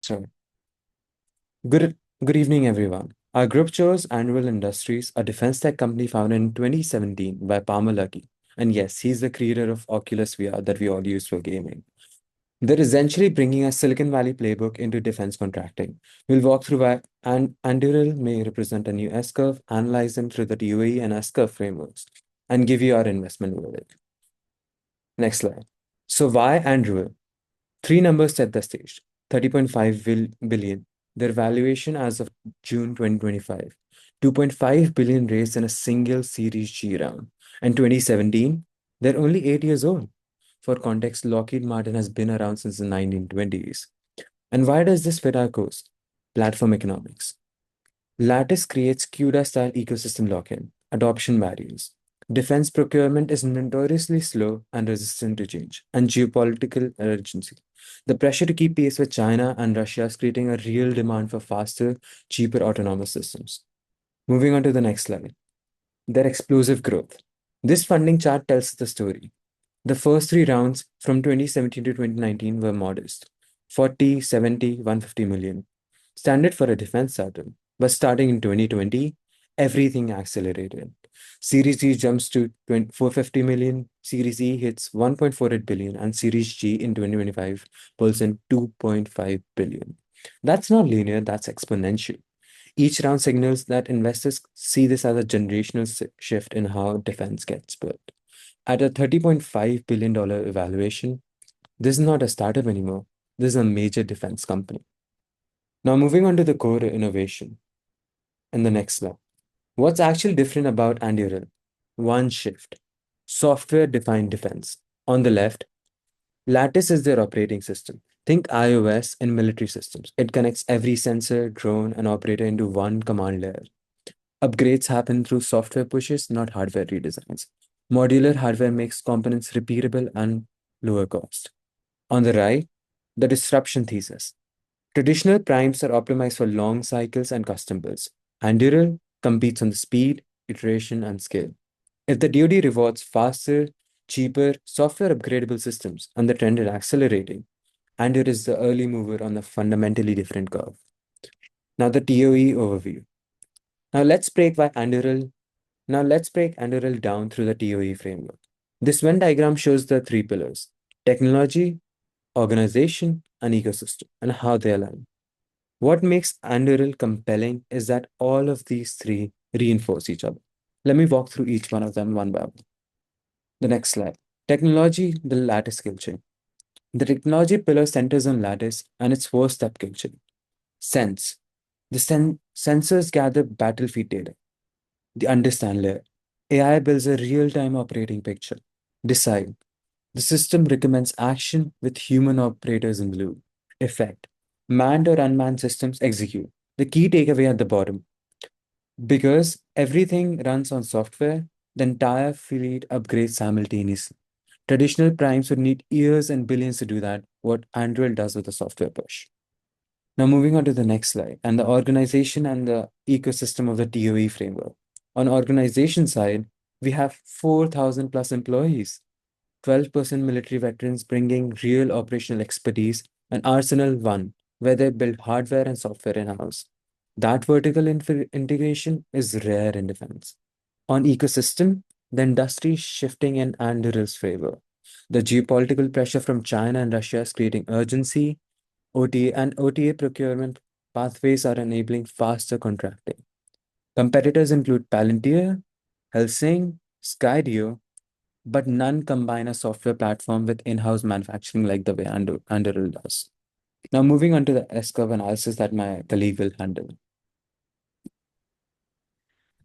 So, good good evening, everyone. Our group chose Anduril Industries, a defense tech company founded in 2017 by Palmer Luckey. And yes, he's the creator of Oculus VR that we all use for gaming. They're essentially bringing a Silicon Valley playbook into defense contracting. We'll walk through why Anduril may represent a new S-curve, analyze them through the DOE and S-curve frameworks, and give you our investment verdict. Next slide. So why Anduril? Three numbers set the stage. 30.5 billion, their valuation as of June 2025. 2.5 billion raised in a single Series G round. And 2017, they're only 8 years old. For context, Lockheed Martin has been around since the 1920s. And why does this fit our course? Platform economics. Lattice creates CUDA-style ecosystem lock-in, adoption barriers. Defense procurement is notoriously slow and resistant to change, and geopolitical urgency. The pressure to keep pace with China and Russia is creating a real demand for faster, cheaper autonomous systems. Moving on to the next slide. Their explosive growth. This funding chart tells the story. The first three rounds from 2017 to 2019 were modest 40, 70, 150 million. Standard for a defense startup. But starting in 2020, everything accelerated. Series E jumps to 450 million, Series E hits 1.48 billion, and Series G in 2025 pulls in 2.5 billion. That's not linear, that's exponential. Each round signals that investors see this as a generational shift in how defense gets built. At a $30.5 billion evaluation, this is not a startup anymore. This is a major defense company. Now, moving on to the core innovation in the next slide. What's actually different about Anduril? One shift software defined defense. On the left, Lattice is their operating system. Think iOS in military systems. It connects every sensor, drone, and operator into one command layer. Upgrades happen through software pushes, not hardware redesigns. Modular hardware makes components repeatable and lower cost. On the right, the disruption thesis. Traditional primes are optimized for long cycles and custom builds. Anduril competes on the speed, iteration, and scale. If the DoD rewards faster, cheaper, software upgradable systems, and the trend is accelerating, Anduril is the early mover on a fundamentally different curve. Now the DOE overview. Now let's break why Anduril Now let's break Anduril down through the TOE framework. This Venn diagram shows the three pillars: technology, organization, and ecosystem, and how they align. What makes Anduril compelling is that all of these three reinforce each other. Let me walk through each one of them one by one. The next slide. Technology, the lattice skill chain. The technology pillar centers on lattice and its four-step kill chain. Sense. The sensors gather battlefield data. The understand layer. AI builds a real-time operating picture. Decide. The system recommends action with human operators in the loop. Effect. Manned or unmanned systems execute. The key takeaway at the bottom. Because everything runs on software, the entire fleet upgrades simultaneously. Traditional primes would need years and billions to do that, what Android does with a software push. Now, moving on to the next slide, and the organization and the ecosystem of the TOE framework. On organization side, we have 4,000 plus employees, 12% military veterans bringing real operational expertise, and Arsenal One, where they build hardware and software in-house. That vertical integration is rare in defense. On ecosystem, the industry is shifting in Andurril's favor. The geopolitical pressure from China and Russia is creating urgency. OTA procurement pathways are enabling faster contracting. Competitors include Palantir, Helsing, Skydio, but none combine a software platform with in-house manufacturing like the way Anduril does. Now, moving on to the S-curve analysis that my colleague will handle.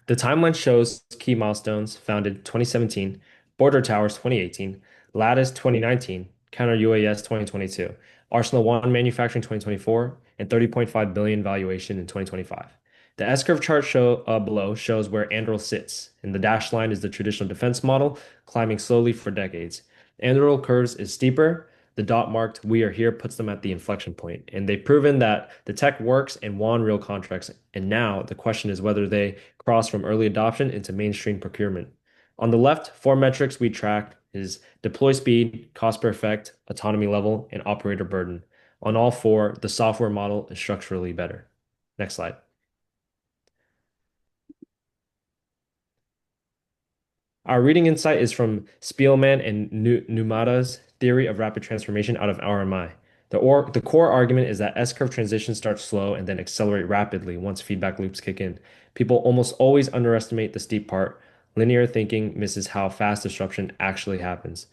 The timeline shows key milestones founded 2017, Border Towers 2018, Lattice 2019, Counter UAS 2022, Arsenal One manufacturing 2024, and 30.5 billion valuation in 2025. The S-curve chart below shows where Anduril sits, and the dashed line is the traditional defense model, climbing slowly for decades. Anduril curves is steeper. The dot marked "We are here" puts them at the inflection point, and they've proven that the tech works and won real contracts. And now the question is whether they cross from early adoption into mainstream procurement. On the left, four metrics we track is deploy speed, cost per effect, autonomy level, and operator burden. On all four, the software model is structurally better. Next slide. Our reading insight is from Spielman and Numada's theory of rapid transformation out of RMI. The core argument is that S-curve transitions start slow and then accelerate rapidly once feedback loops kick in. People almost always underestimate the steep part. Linear thinking misses how fast disruption actually happens.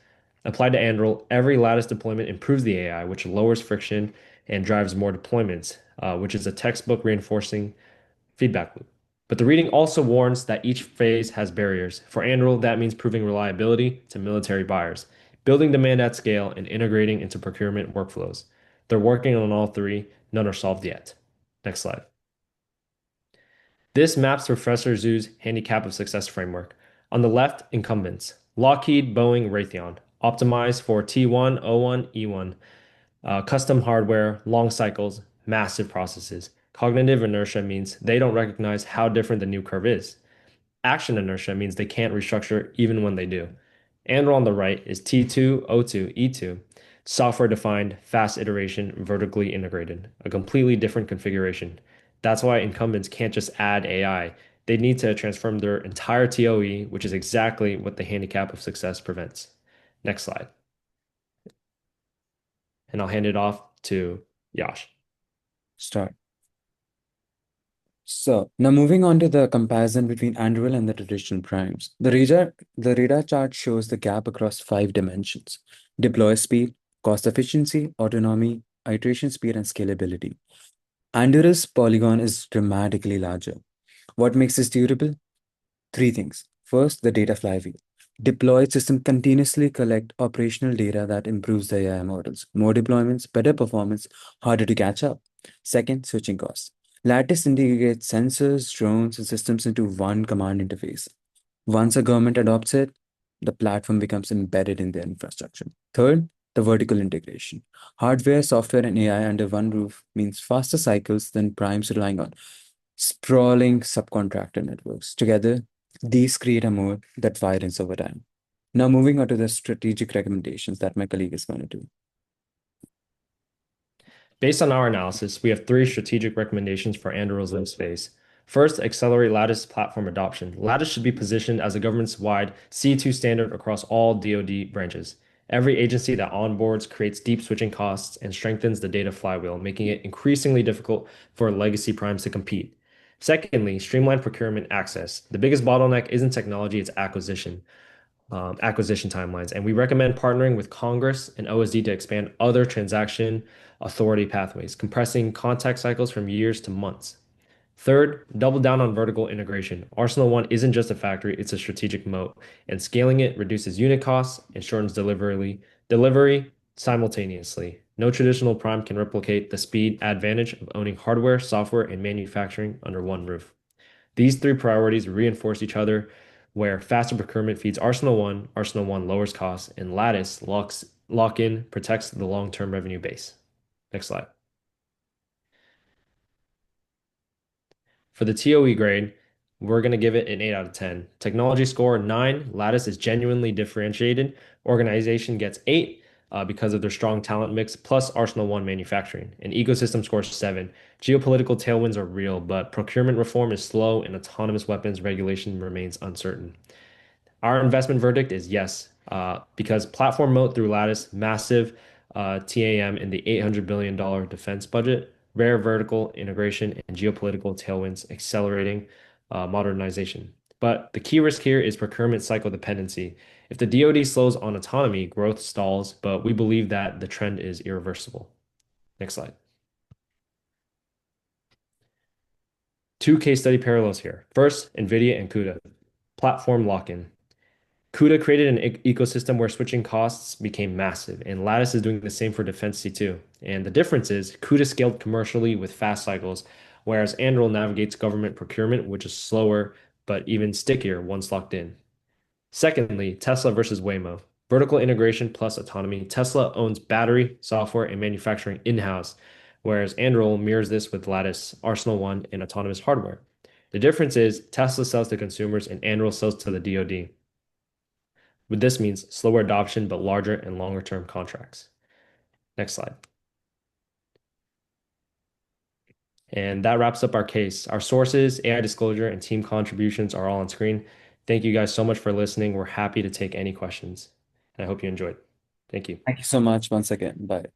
Applied to Anduril, every lattice deployment improves the AI, which lowers friction and drives more deployments, which is a textbook reinforcing feedback loop. But the reading also warns that each phase has barriers. For Anduril, that means proving reliability to military buyers, building demand at scale, and integrating into procurement workflows. They're working on all three. None are solved yet. Next slide. This maps Professor Zhu's handicap of success framework. On the left, incumbents. Lockheed, Boeing, Raytheon. Optimized for T1, O1, E1. Custom hardware, long cycles, massive processes. Cognitive inertia means they don't recognize how different the new curve is. Action inertia means they can't restructure even when they do. And on the right is T2, O2, E2, software defined, fast iteration, vertically integrated, a completely different configuration. That's why incumbents can't just add AI. They need to transform their entire TOE, which is exactly what the handicap of success prevents. Next slide. And I'll hand it off to Yash. Start. So now moving on to the comparison between Anduril and the traditional primes. The radar chart shows the gap across 5 dimensions: deploy speed, cost efficiency, autonomy, iteration speed, and scalability. Anduril's polygon is dramatically larger. What makes this durable? Three things. First, the data flywheel. Deployed system continuously collect operational data that improves the AI models. More deployments, better performance, harder to catch up. Second, switching costs. Lattice integrates sensors, drones, and systems into one command interface. Once a government adopts it, the platform becomes embedded in their infrastructure. Third, the vertical integration. Hardware, software, and AI under one roof means faster cycles than primes relying on sprawling subcontractor networks. Together, these create a mode that widens over time. Now, moving on to the strategic recommendations that my colleague is going to do. Based on our analysis, we have three strategic recommendations for Anduril's Live space. First, accelerate Lattice platform adoption. Lattice should be positioned as a government-wide C2 standard across all DoD branches. Every agency that onboards creates deep switching costs and strengthens the data flywheel, making it increasingly difficult for legacy primes to compete. Secondly, streamline procurement access. The biggest bottleneck isn't technology, it's acquisition timelines. And we recommend partnering with Congress and OSD to expand other transaction authority pathways, compressing contact cycles from years to months. Third, double down on vertical integration. Arsenal One isn't just a factory, it's a strategic moat, and scaling it reduces unit costs and shortens delivery simultaneously. No traditional prime can replicate the speed advantage of owning hardware, software, and manufacturing under one roof. These three priorities reinforce each other, where faster procurement feeds Arsenal One lowers costs, and Lattice lock in protects the long-term revenue base. Next slide. For the TOE grade, we're going to give it an 8 out of 10. Technology score 9. Lattice is genuinely differentiated. Organization gets 8 because of their strong talent mix, plus Arsenal One manufacturing. And ecosystem scores 7. Geopolitical tailwinds are real, but procurement reform is slow and autonomous weapons regulation remains uncertain. Our investment verdict is yes, because platform moat through Lattice, massive TAM in the $800 billion defense budget, rare vertical integration, and geopolitical tailwinds accelerating modernization. But the key risk here is procurement cycle dependency. If the DoD slows on autonomy, growth stalls, but we believe that the trend is irreversible. Next slide. Two case study parallels here. First, NVIDIA and CUDA. Platform lock-in. CUDA created an ecosystem where switching costs became massive, and Lattice is doing the same for Defense C2. And the difference is CUDA scaled commercially with fast cycles, whereas Anduril navigates government procurement, which is slower but even stickier once locked in. Secondly, Tesla versus Waymo. Vertical integration plus autonomy. Tesla owns battery, software, and manufacturing in-house, whereas Anduril mirrors this with Lattice, Arsenal One, and autonomous hardware. The difference is Tesla sells to consumers and Anduril sells to the DoD. What this means slower adoption, but larger and longer term contracts. Next slide. And that wraps up our case. Our sources, AI disclosure, and team contributions are all on screen. Thank you guys so much for listening. We're happy to take any questions. And I hope you enjoyed. Thank you. Thank you so much once again. Bye.